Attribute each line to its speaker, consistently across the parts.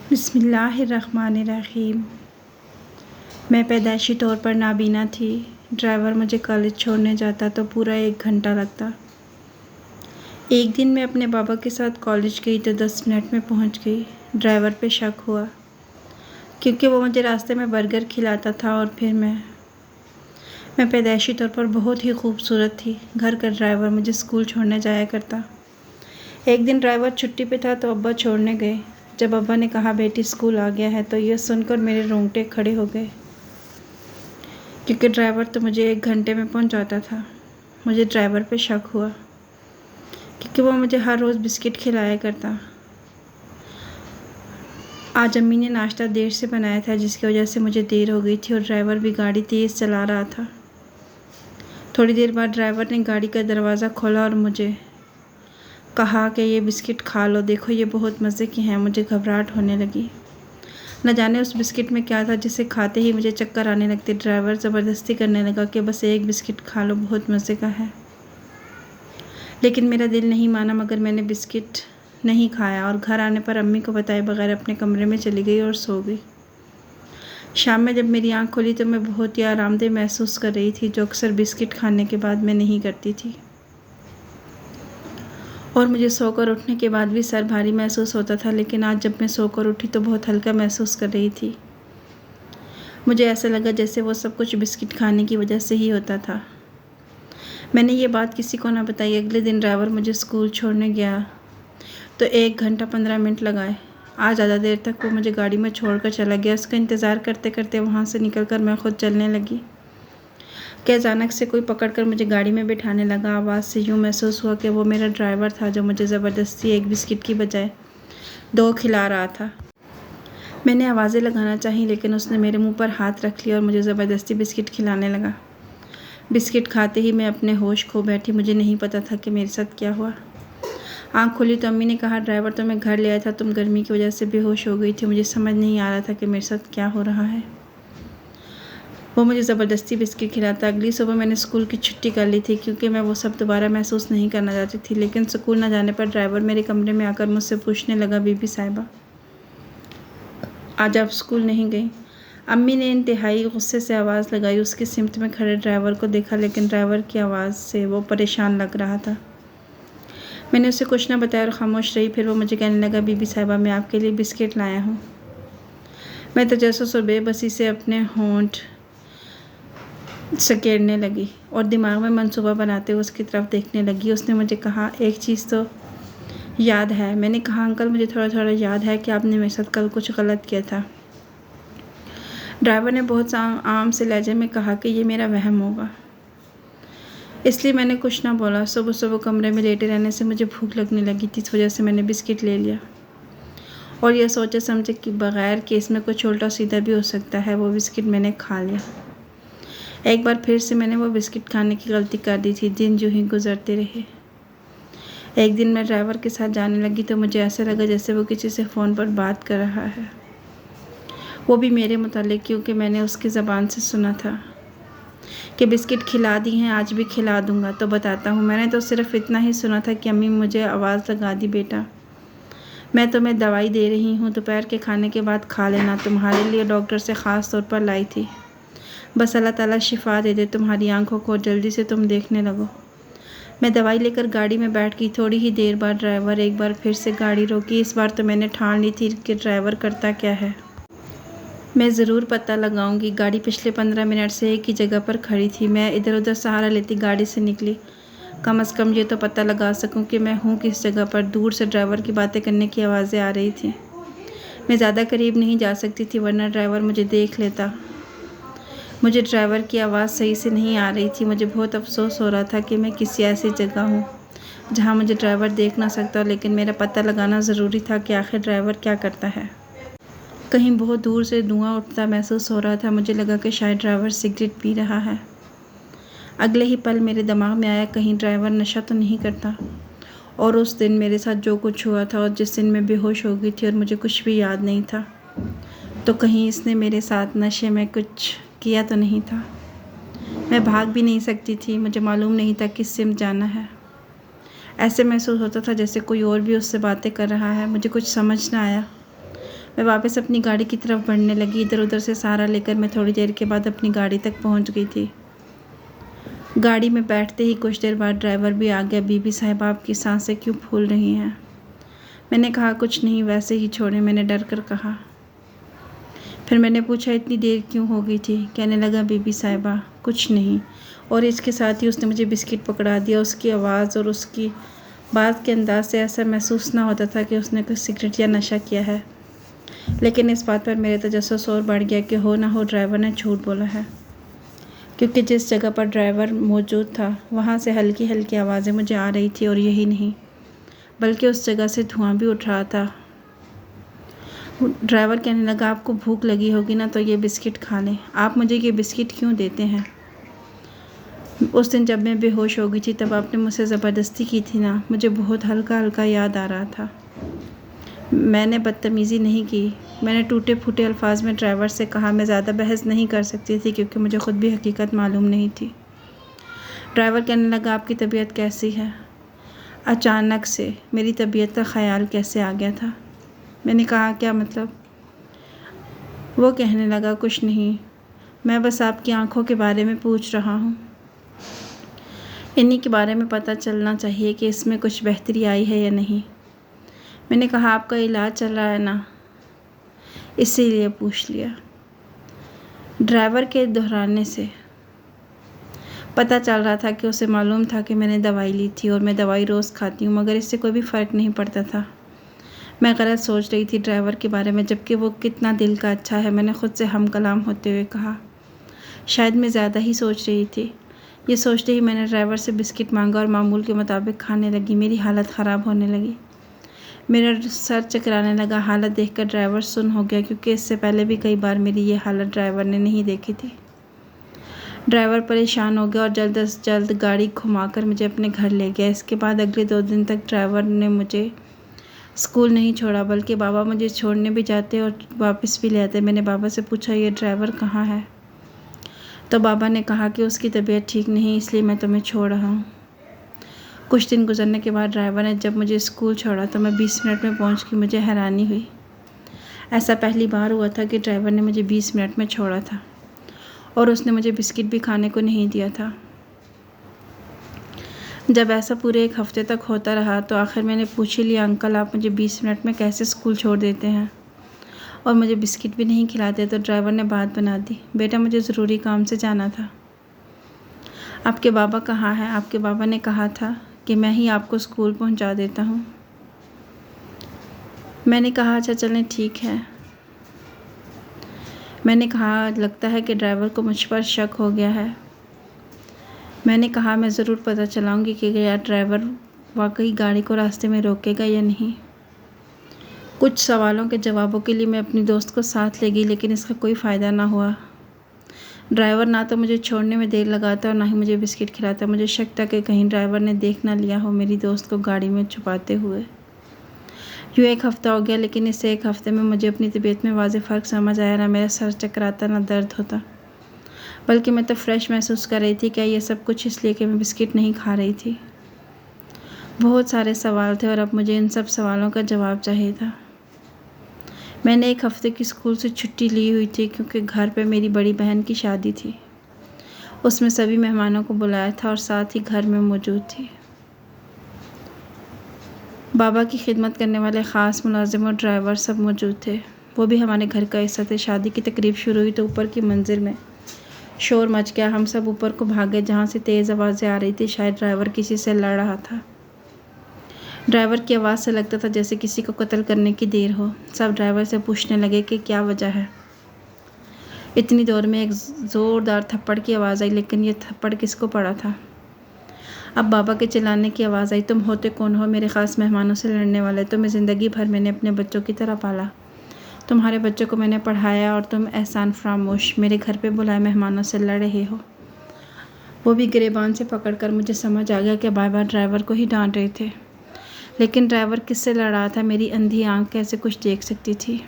Speaker 1: बिस्मिल्लाहिर्रहमानिर्रहीम। मैं पैदाइशी तौर पर नाबीना थी। ड्राइवर मुझे कॉलेज छोड़ने जाता तो पूरा 1 घंटा लगता। एक दिन मैं अपने बाबा के साथ कॉलेज गई तो 10 मिनट में पहुंच गई। ड्राइवर पे शक हुआ क्योंकि वो मुझे रास्ते में बर्गर खिलाता था और फिर मैं पैदाइशी तौर पर बहुत ही खूबसूरत थी। घर का ड्राइवर मुझे स्कूल छोड़ने जाया करता। एक दिन ड्राइवर छुट्टी पे था तो अब्बा छोड़ने गए। जब अब्बा ने कहा बेटी स्कूल आ गया है तो यह सुनकर मेरे रोंगटे खड़े हो गए क्योंकि ड्राइवर तो मुझे 1 घंटे में पहुंचाता था। मुझे ड्राइवर पे शक हुआ क्योंकि वो मुझे हर रोज़ बिस्किट खिलाया करता। आज अम्मी ने नाश्ता देर से बनाया था जिसकी वजह से मुझे देर हो गई थी और ड्राइवर भी गाड़ी तेज़ चला रहा था। थोड़ी देर बाद ड्राइवर ने गाड़ी का दरवाज़ा खोला और मुझे कहा कि ये बिस्किट खा लो, देखो ये बहुत मज़े की हैं। मुझे घबराहट होने लगी। न जाने उस बिस्किट में क्या था जिसे खाते ही मुझे चक्कर आने लगते। ड्राइवर ज़बरदस्ती करने लगा कि बस 1 बिस्किट खा लो, बहुत मज़े का है। लेकिन मेरा दिल नहीं माना मगर मैंने बिस्किट नहीं खाया और घर आने पर अम्मी को बताए बगैर अपने कमरे में चली गई और सो गई। शाम में जब मेरी आँख खुली तो मैं बहुत ही आरामदेह महसूस कर रही थी, जो अक्सर बिस्किट खाने के बाद मैं नहीं करती थी। और मुझे सोकर उठने के बाद भी सर भारी महसूस होता था, लेकिन आज जब मैं सोकर उठी तो बहुत हल्का महसूस कर रही थी। मुझे ऐसा लगा जैसे वो सब कुछ बिस्किट खाने की वजह से ही होता था। मैंने ये बात किसी को ना बताई। अगले दिन ड्राइवर मुझे स्कूल छोड़ने गया तो 1 घंटा 15 मिनट लगाए। आज ज़्यादा देर तक वो मुझे गाड़ी में छोड़कर चला गया। उसका इंतज़ार करते करते वहाँ से निकलकर मैं खुद चलने लगी कि अचानक से कोई पकड़कर मुझे गाड़ी में बिठाने लगा। आवाज़ से यूँ महसूस हुआ कि वो मेरा ड्राइवर था जो मुझे ज़बरदस्ती 1 बिस्किट की बजाय 2 खिला रहा था। मैंने आवाज़ें लगाना चाही लेकिन उसने मेरे मुंह पर हाथ रख लिया और मुझे ज़बरदस्ती बिस्किट खिलाने लगा। बिस्किट खाते ही मैं अपने होश खो बैठी। मुझे नहीं पता था कि मेरे साथ क्या हुआ। आँख खुली तो अम्मी ने कहा ड्राइवर तुम्हें घर ले आया था, तुम गर्मी की वजह से बेहोश हो गई थी। मुझे समझ नहीं आ रहा था कि मेरे साथ क्या हो रहा है। वो मुझे ज़बरदस्ती बिस्किट खिलाता। अगली सुबह मैंने स्कूल की छुट्टी कर ली थी क्योंकि मैं वो सब दोबारा महसूस नहीं करना चाहती थी। लेकिन स्कूल न जाने पर ड्राइवर मेरे कमरे में आकर मुझसे पूछने लगा बीबी साहिबा आज आप स्कूल नहीं गई। अम्मी ने इंतहाई गुस्से से आवाज़ लगाई। उसकी सिमत में खड़े ड्राइवर को देखा लेकिन ड्राइवर की आवाज़ से वो परेशान लग रहा था। मैंने उसे कुछ न बताया और खामोश रही। फिर वो मुझे कहने लगा बीबी साहिबा मैं आपके लिए बिस्किट लाया हूँ। मैं तजस्सुस और बेबसी से अपने होंठ सकेड़ने लगी और दिमाग में मंसूबा बनाते हुए उसकी तरफ देखने लगी। उसने मुझे कहा एक चीज़ तो याद है। मैंने कहा अंकल मुझे थोड़ा थोड़ा याद है कि आपने मेरे साथ कल कुछ गलत किया था। ड्राइवर ने बहुत आम से लहजे में कहा कि ये मेरा वहम होगा, इसलिए मैंने कुछ ना बोला। सुबह सुबह कमरे में लेटे रहने से मुझे भूख लगने लगी थी। इस वजह से मैंने बिस्किट ले लिया और यह सोचे समझे कि बग़ैर कि इसमें कुछ उल्टा सीधा भी हो सकता है वो बिस्किट मैंने खा लिया। एक बार फिर से मैंने वो बिस्किट खाने की गलती कर दी थी। दिन यूं ही गुजरते रहे। एक दिन मैं ड्राइवर के साथ जाने लगी तो मुझे ऐसा लगा जैसे वो किसी से फ़ोन पर बात कर रहा है, वो भी मेरे मुतालिक, क्योंकि मैंने उसकी ज़बान से सुना था कि बिस्किट खिला दी हैं, आज भी खिला दूंगा। तो बताता हूँ, मैंने तो सिर्फ इतना ही सुना था कि अम्मी मुझे आवाज़ लगा दी बेटा मैं तुम्हें दवाई दे रही हूँ, दोपहर के खाने के बाद खा लेना, तुम्हारे लिए डॉक्टर से ख़ास तौर पर लाई थी। बस अल्लाह ताला शिफा दे दे तुम्हारी आंखों को, जल्दी से तुम देखने लगो। मैं दवाई लेकर गाड़ी में बैठ गई। थोड़ी ही देर बाद ड्राइवर एक बार फिर से गाड़ी रोकी। इस बार तो मैंने ठान ली थी कि ड्राइवर करता क्या है मैं ज़रूर पता लगाऊंगी। गाड़ी पिछले 15 मिनट से एक ही जगह पर खड़ी थी। मैं इधर उधर सहारा लेती गाड़ी से निकली। कम से कम ये तो पता लगा सकूं कि मैं हूँ किस जगह पर। दूर से ड्राइवर की बातें करने की आवाज़ें आ रही थी। मैं ज़्यादा करीब नहीं जा सकती थी वरना ड्राइवर मुझे देख लेता। मुझे ड्राइवर की आवाज़ सही से नहीं आ रही थी। मुझे बहुत अफसोस हो रहा था कि मैं किसी ऐसी जगह हूँ जहाँ मुझे ड्राइवर देख ना सकता, लेकिन मेरा पता लगाना ज़रूरी था कि आखिर ड्राइवर क्या करता है। कहीं बहुत दूर से धुआं उठता महसूस हो रहा था। मुझे लगा कि शायद ड्राइवर सिगरेट पी रहा है। अगले ही पल मेरे दिमाग में आया कहीं ड्राइवर नशा तो नहीं करता। और उस दिन मेरे साथ जो कुछ हुआ था और जिस दिन मैं बेहोश हो गई थी और मुझे कुछ भी याद नहीं था, तो कहीं इसने मेरे साथ नशे में कुछ किया तो नहीं था। मैं भाग भी नहीं सकती थी। मुझे मालूम नहीं था किस सिम जाना है। ऐसे महसूस होता था जैसे कोई और भी उससे बातें कर रहा है। मुझे कुछ समझ ना आया। मैं वापस अपनी गाड़ी की तरफ बढ़ने लगी। इधर उधर से सहारा लेकर मैं थोड़ी देर के बाद अपनी गाड़ी तक पहुंच गई थी। गाड़ी में बैठते ही कुछ देर बाद ड्राइवर भी आ गया। बीबी साहिबा, आपकी सांसें क्यों फूल रही हैं? मैंने कहा कुछ नहीं, वैसे ही छोड़े, मैंने डर कर कहा। फिर मैंने पूछा इतनी देर क्यों हो गई थी? कहने लगा बीबी साहिबा कुछ नहीं। और इसके साथ ही उसने मुझे बिस्किट पकड़ा दिया। उसकी आवाज़ और उसकी बात के अंदाज से ऐसा महसूस ना होता था कि उसने कुछ सिगरेट या नशा किया है, लेकिन इस बात पर मेरे तजस्सुस और बढ़ गया कि हो ना हो ड्राइवर ने झूठ बोला है, क्योंकि जिस जगह पर ड्राइवर मौजूद था वहाँ से हल्की हल्की आवाज़ें मुझे आ रही थी। और यही नहीं, बल्कि उस जगह से धुआं भी उठ रहा था। ड्राइवर कहने लगा आपको भूख लगी होगी ना, तो ये बिस्किट खा लें। आप मुझे ये बिस्किट क्यों देते हैं? उस दिन जब मैं बेहोश हो गई थी तब आपने मुझसे ज़बरदस्ती की थी ना, मुझे बहुत हल्का हल्का याद आ रहा था। मैंने बदतमीज़ी नहीं की। मैंने टूटे फूटे अल्फाज में ड्राइवर से कहा। मैं ज़्यादा बहस नहीं कर सकती थी क्योंकि मुझे ख़ुद भी हकीकत मालूम नहीं थी। ड्राइवर कहने लगा आपकी तबीयत कैसी है? अचानक से मेरी तबीयत का ख्याल कैसे आ गया था? मैंने कहा क्या मतलब? वो कहने लगा कुछ नहीं, मैं बस आपकी आंखों के बारे में पूछ रहा हूँ। इन्हीं के बारे में पता चलना चाहिए कि इसमें कुछ बेहतरी आई है या नहीं। मैंने कहा आपका इलाज चल रहा है ना, इसीलिए पूछ लिया। ड्राइवर के दोहराने से पता चल रहा था कि उसे मालूम था कि मैंने दवाई ली थी और मैं दवाई रोज़ खाती हूँ, मगर इससे कोई भी फ़र्क नहीं पड़ता था। मैं गलत सोच रही थी ड्राइवर के बारे में, जबकि वो कितना दिल का अच्छा है। मैंने ख़ुद से हम कलाम होते हुए कहा शायद मैं ज़्यादा ही सोच रही थी। ये सोचते ही मैंने ड्राइवर से बिस्किट मांगा और मामूल के मुताबिक खाने लगी। मेरी हालत ख़राब होने लगी, मेरा सर चकराने लगा। हालत देखकर ड्राइवर सुन्न हो गया, क्योंकि इससे पहले भी कई बार मेरी ये हालत ड्राइवर ने नहीं देखी थी। ड्राइवर परेशान हो गया और जल्द से जल्द गाड़ी घुमाकर मुझे अपने घर ले गया। इसके बाद अगले 2 दिन तक ड्राइवर ने मुझे स्कूल नहीं छोड़ा, बल्कि बाबा मुझे छोड़ने भी जाते और वापस भी ले आते। मैंने बाबा से पूछा ये ड्राइवर कहाँ है? तो बाबा ने कहा कि उसकी तबीयत ठीक नहीं, इसलिए मैं तुम्हें छोड़ रहा हूँ। कुछ दिन गुजरने के बाद ड्राइवर ने जब मुझे स्कूल छोड़ा तो मैं 20 मिनट में पहुँच गई। मुझे हैरानी हुई। ऐसा पहली बार हुआ था कि ड्राइवर ने मुझे 20 मिनट में छोड़ा था और उसने मुझे बिस्किट भी खाने को नहीं दिया था। जब ऐसा पूरे 1 हफ्ते तक होता रहा तो आखिर मैंने पूछ ही लिया, अंकल आप मुझे 20 मिनट में कैसे स्कूल छोड़ देते हैं और मुझे बिस्किट भी नहीं खिलाते? तो ड्राइवर ने बात बना दी, बेटा मुझे ज़रूरी काम से जाना था। आपके बाबा कहाँ हैं? आपके बाबा ने कहा था कि मैं ही आपको स्कूल पहुंचा देता हूं। मैंने कहा अच्छा चलें ठीक है। मैंने कहा लगता है कि ड्राइवर को मुझ पर शक हो गया है। मैंने कहा मैं ज़रूर पता चलाऊंगी कि यार ड्राइवर वाकई गाड़ी को रास्ते में रोकेगा या नहीं। कुछ सवालों के जवाबों के लिए मैं अपनी दोस्त को साथ ले गई, लेकिन इसका कोई फ़ायदा ना हुआ। ड्राइवर ना तो मुझे छोड़ने में देर लगाता और ना ही मुझे बिस्किट खिलाता। मुझे शक था कि कहीं ड्राइवर ने देख ना लिया हो मेरी दोस्त को गाड़ी में छुपाते हुए। यूँ 1 हफ़्ता हो गया, लेकिन इस 1 हफ़्ते में मुझे अपनी तबीयत में वाज़ेह फ़र्क समझ आया। ना मेरा सर चकराता ना दर्द होता, बल्कि मैं तो फ्रेश महसूस कर रही थी। क्या ये सब कुछ इसलिए कि मैं बिस्किट नहीं खा रही थी? बहुत सारे सवाल थे और अब मुझे इन सब सवालों का जवाब चाहिए था। मैंने 1 हफ़्ते की स्कूल से छुट्टी ली हुई थी, क्योंकि घर पे मेरी बड़ी बहन की शादी थी। उसमें सभी मेहमानों को बुलाया था और साथ ही घर में मौजूद थी। बाबा की खिदमत करने वाले ख़ास मुलाजिम और ड्राइवर सब मौजूद थे। वो भी हमारे घर का हिस्सा थे। शादी की तकरीब शुरू हुई तो ऊपर की मंजिल में शोर मच गया। हम सब ऊपर को भागे, जहाँ से तेज़ आवाज़ें आ रही थी। शायद ड्राइवर किसी से लड़ रहा था। ड्राइवर की आवाज़ से लगता था जैसे किसी को कत्ल करने की देर हो। सब ड्राइवर से पूछने लगे कि क्या वजह है। इतनी देर में एक ज़ोरदार थप्पड़ की आवाज़ आई, लेकिन ये थप्पड़ किसको पड़ा था? अब बाबा के चिल्लाने की आवाज़ आई, तुम होते कौन हो मेरे ख़ास मेहमानों से लड़ने वाले? तुम्हें ज़िंदगी भर मैंने अपने बच्चों की तरह पाला। तुम्हारे बच्चों को मैंने पढ़ाया और तुम एहसान फरामोश मेरे घर पे बुलाए मेहमानों से लड़ रहे हो। वो भी गिरेबान से पकड़कर। मुझे समझ आ गया कि बाबा ड्राइवर को ही डांट रहे थे, लेकिन ड्राइवर किससे लड़ रहा था? मेरी अंधी आंख कैसे कुछ देख सकती थी?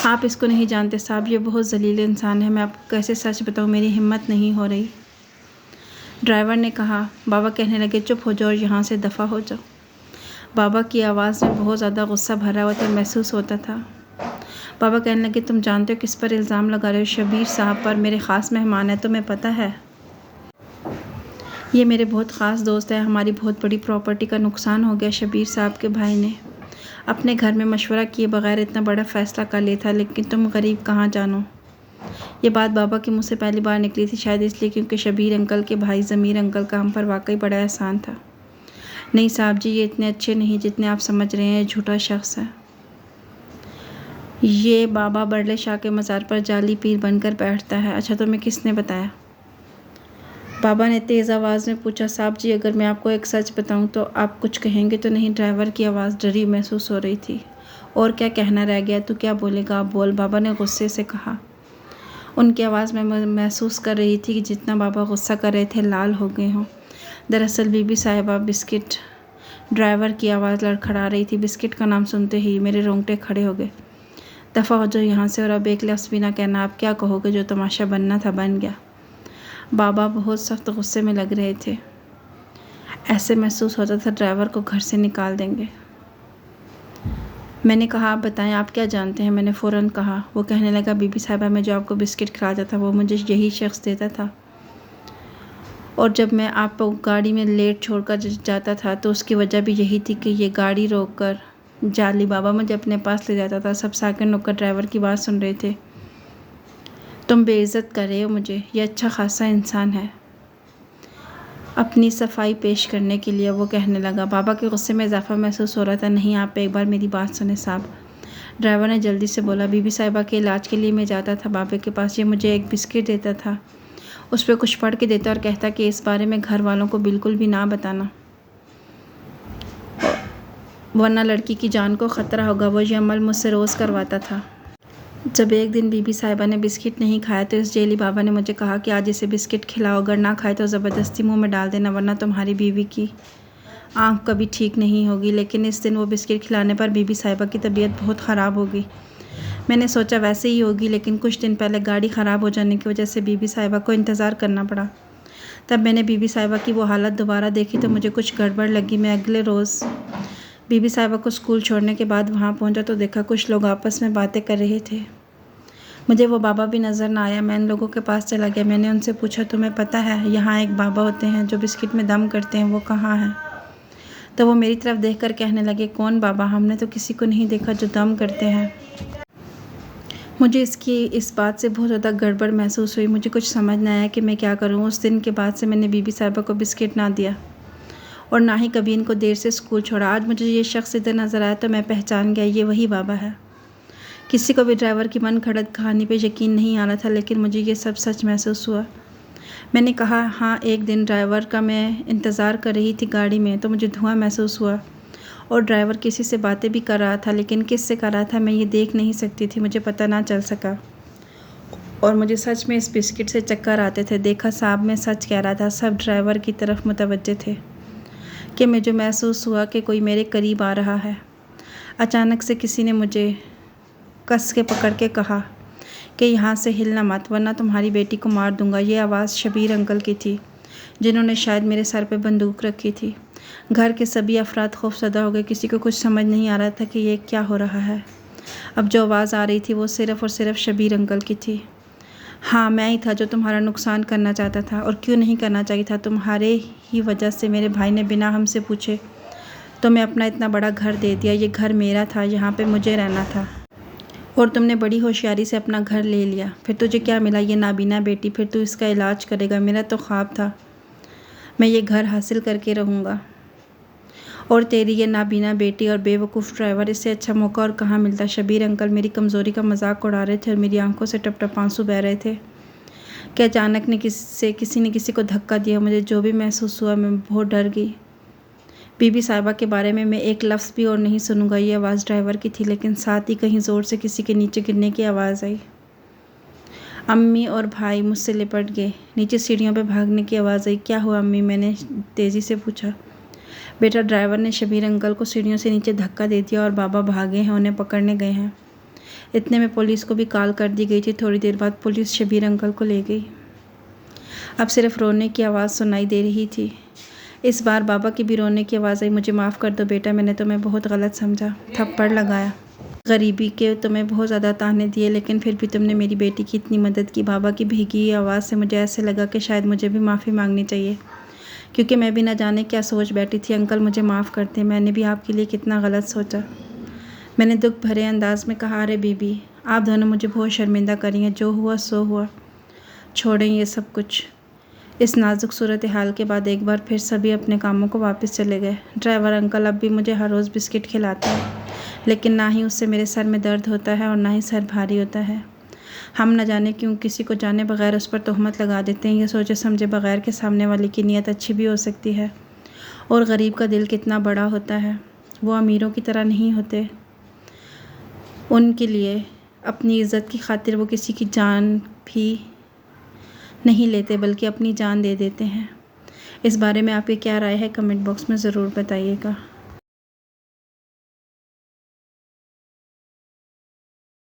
Speaker 1: आप इसको नहीं जानते साहब, ये बहुत जलील इंसान है। मैं आपको कैसे सच बताऊं, मेरी हिम्मत नहीं हो रही। ड्राइवर ने कहा। बाबा कहने लगे चुप हो जाओ और यहाँ से दफ़ा हो जाओ। बाबा की आवाज़ में बहुत ज़्यादा गुस्सा भरा हुआ था महसूस होता था। बाबा कहने लगे, तुम जानते हो किस पर इल्ज़ाम लगा रहे हो? शबीर साहब पर। मेरे ख़ास मेहमान है, तुम्हें पता है ये मेरे बहुत ख़ास दोस्त है। हमारी बहुत बड़ी प्रॉपर्टी का नुकसान हो गया। शबीर साहब के भाई ने अपने घर में मशवरा किए बगैर इतना बड़ा फ़ैसला कर लिया था, लेकिन तुम गरीब कहाँ जानो। ये बात बाबा के मुँह से पहली बार निकली थी, शायद इसलिए क्योंकि शबीर अंकल के भाई ज़मीर अंकल का हम पर वाकई बड़ा एहसान था। नहीं साहब जी, ये इतने अच्छे नहीं जितने आप समझ रहे हैं। झूठा शख्स है ये। बाबा बरले शाह के मज़ार पर जाली पीर बनकर बैठता है। अच्छा, तुम्हें किसने बताया? बाबा ने तेज़ आवाज़ में पूछा। साहब जी, अगर मैं आपको एक सच बताऊं तो आप कुछ कहेंगे तो नहीं? ड्राइवर की आवाज़ डरी महसूस हो रही थी। और क्या कहना रह गया? तू क्या बोलेगा? आप बोल, बाबा ने गुस्से से कहा। उनकी आवाज़ में महसूस कर रही थी कि जितना बाबा गुस्सा कर रहे थे लाल हो गए हों। दरअसल बीबी साहिबा बिस्किट। ड्राइवर की आवाज़ लड़खड़ा रही थी। बिस्किट का नाम सुनते ही मेरे रोंगटे खड़े हो गए। दफ़ा हो जाओ यहाँ से और अब एक लफ्ज़ भी ना कहना। आप क्या कहोगे? जो तमाशा बनना था बन गया। बाबा बहुत सख्त गुस्से में लग रहे थे। ऐसे महसूस होता था ड्राइवर को घर से निकाल देंगे। मैंने कहा, आप बताएं, आप क्या जानते हैं? मैंने फ़ौरन कहा। वो कहने लगा, बीबी साहिबा, मैं जो आपको बिस्किट खिलाता था वो मुझे यही शख्स देता था, और जब मैं आपको गाड़ी में लेट छोड़कर जाता था तो उसकी वजह भी यही थी कि ये गाड़ी रोककर जाली बाबा मुझे अपने पास ले जाता था। सब साकिन होकर ड्राइवर की बात सुन रहे थे। तुम बेइज्जत कर रहे हो मुझे। ये अच्छा खासा इंसान है। अपनी सफाई पेश करने के लिए वो कहने लगा। बाबा के गुस्से में इजाफा महसूस हो रहा था। नहीं, आप एक बार मेरी बात सुने साहब। ड्राइवर ने जल्दी से बोला। बीबी साहिबा के इलाज के लिए मैं जाता था बाबा के पास। ये मुझे एक बिस्किट देता था, उस पर कुछ पढ़ के देता और कहता कि इस बारे में घर वालों को बिल्कुल भी ना बताना, वरना लड़की की जान को ख़तरा होगा। वो ये अमल मुझसे रोज़ करवाता था। जब एक दिन बीबी साहिबा ने बिस्किट नहीं खाया तो इस जेली बाबा ने मुझे कहा कि आज इसे बिस्किट खिलाओ, अगर ना खाए तो ज़बरदस्ती मुंह में डाल देना, वरना तुम्हारी बीवी की आँख कभी ठीक नहीं होगी। लेकिन इस दिन वो बिस्किट खिलाने पर बीबी साहिबा की तबीयत बहुत ख़राब हो गई। मैंने सोचा वैसे ही होगी, लेकिन कुछ दिन पहले गाड़ी ख़राब हो जाने की वजह से बीबी साहिबा को इंतज़ार करना पड़ा। तब मैंने बीबी साहिबा की वो हालत दोबारा देखी तो मुझे कुछ गड़बड़ लगी। मैं अगले रोज़ बीबी साहिबा को स्कूल छोड़ने के बाद वहाँ पहुँचा तो देखा कुछ लोग आपस में बातें कर रहे थे। मुझे वो बाबा भी नज़र ना आया। मैं इन लोगों के पास चला गया। मैंने उनसे पूछा, तुम्हें पता है यहाँ एक बाबा होते हैं जो बिस्किट में दम करते हैं, वो कहाँ हैं? तो वो मेरी तरफ देखकर कहने लगे, कौन बाबा? हमने तो किसी को नहीं देखा जो दम करते हैं। मुझे इस बात से बहुत ज़्यादा गड़बड़ महसूस हुई। मुझे कुछ समझ न आया कि मैं क्या करूं। उस दिन के बाद से मैंने बीबी साहिबा को बिस्किट ना दिया और ना ही कभी इनको देर से स्कूल छोड़ा। आज मुझे ये शख्स इधर नज़र आया तो मैं पहचान गया, ये वही बाबा है। किसी को भी ड्राइवर की मन घड़त कहानी पे यकीन नहीं आ रहा था, लेकिन मुझे ये सब सच महसूस हुआ। मैंने कहा, हाँ, एक दिन ड्राइवर का मैं इंतज़ार कर रही थी गाड़ी में तो मुझे धुआं महसूस हुआ और ड्राइवर किसी से बातें भी कर रहा था, लेकिन किस से कर रहा था मैं ये देख नहीं सकती थी, मुझे पता ना चल सका। और मुझे सच में इस बिस्किट से चक्कर आते थे। देखा साहब, मैं सच कह रहा था। सब ड्राइवर की तरफ मुतवज्जे थे कि मुझे महसूस हुआ कि कोई मेरे करीब आ रहा है। अचानक से किसी ने मुझे कस के पकड़ के कहा कि यहाँ से हिलना मत, वरना तुम्हारी बेटी को मार दूंगा। ये आवाज़ शबीर अंकल की थी, जिन्होंने शायद मेरे सर पे बंदूक रखी थी। घर के सभी अफराद खौफज़दा हो गए। किसी को कुछ समझ नहीं आ रहा था कि ये क्या हो रहा है। अब जो आवाज़ आ रही थी वो सिर्फ़ और सिर्फ शबीर अंकल की थी। हाँ, मैं ही था जो तुम्हारा नुकसान करना चाहता था, और क्यों नहीं करना चाहिए था। तुम्हारे ही वजह से मेरे भाई ने बिना हमसे पूछे तुम्हें अपना इतना बड़ा घर दे दिया। ये घर मेरा था, यहाँ पे मुझे रहना था, और तुमने बड़ी होशियारी से अपना घर ले लिया। फिर तुझे क्या मिला? ये नाबीना बेटी। फिर तू इसका इलाज करेगा। मेरा तो ख्वाब था मैं ये घर हासिल करके रहूँगा, और तेरी ये नाबीना बेटी और बेवकूफ़ ड्राइवर, इससे अच्छा मौका और कहाँ मिलता। शबीर अंकल मेरी कमज़ोरी का मजाक उड़ा रहे थे और मेरी आंखों से टप टप आंसू बह रहे थे कि अचानक किसी ने किसी को धक्का दिया। मुझे जो भी महसूस हुआ, मैं बहुत डर गई। बीबी साहिबा के बारे में मैं एक लफ्ज़ भी और नहीं सुनूंगा। ये आवाज़ ड्राइवर की थी, लेकिन साथ ही कहीं ज़ोर से किसी के नीचे गिरने की आवाज़ आई। अम्मी और भाई मुझसे लिपट गए। नीचे सीढ़ियों पे भागने की आवाज़ आई। क्या हुआ अम्मी? मैंने तेज़ी से पूछा। बेटा, ड्राइवर ने शबीर अंकल को सीढ़ियों से नीचे धक्का दे दिया और बाबा भागे हैं, उन्हें पकड़ने गए हैं। इतने में पुलिस को भी कॉल कर दी गई थी। थोड़ी देर बाद पुलिस शबीर अंकल को ले गई। अब सिर्फ रोने की आवाज़ सुनाई दे रही थी। इस बार बाबा की भी रोने की आवाज़ आई, मुझे माफ़ कर दो बेटा, मैंने तुम्हें बहुत गलत समझा, थप्पड़ लगाया, गरीबी के तुम्हें बहुत ज़्यादा ताने दिए, लेकिन फिर भी तुमने मेरी बेटी की इतनी मदद की। बाबा की भीगी आवाज़ से मुझे ऐसे लगा कि शायद मुझे भी माफ़ी मांगनी चाहिए, क्योंकि मैं भी ना जाने क्या सोच बैठी थी। अंकल मुझे माफ़ करते, मैंने भी आपके लिए कितना गलत सोचा। मैंने दुख भरे अंदाज में कहा, अरे बीबी, आप दोनों मुझे बहुत शर्मिंदा करी हैं, जो हुआ सो हुआ, छोड़ें ये सब कुछ। इस नाजुक सूरत हाल के बाद एक बार फिर सभी अपने कामों को वापस चले गए। ड्राइवर अंकल अब भी मुझे हर रोज़ बिस्किट खिलाता है, लेकिन ना ही उससे मेरे सर में दर्द होता है और ना ही सर भारी होता है। हम न जाने क्यों किसी को जाने बगैर उस पर तोहमत लगा देते हैं। ये सोचे समझे बगैर के सामने वाले की नीयत अच्छी भी हो सकती है, और गरीब का दिल कितना बड़ा होता है। वो अमीरों की तरह नहीं होते, उनके लिए अपनी इज़्ज़त की खातिर वो किसी की जान भी नहीं लेते, बल्कि अपनी जान दे देते हैं। इस बारे में आपकी क्या राय है, कमेंट बॉक्स में ज़रूर बताइएगा।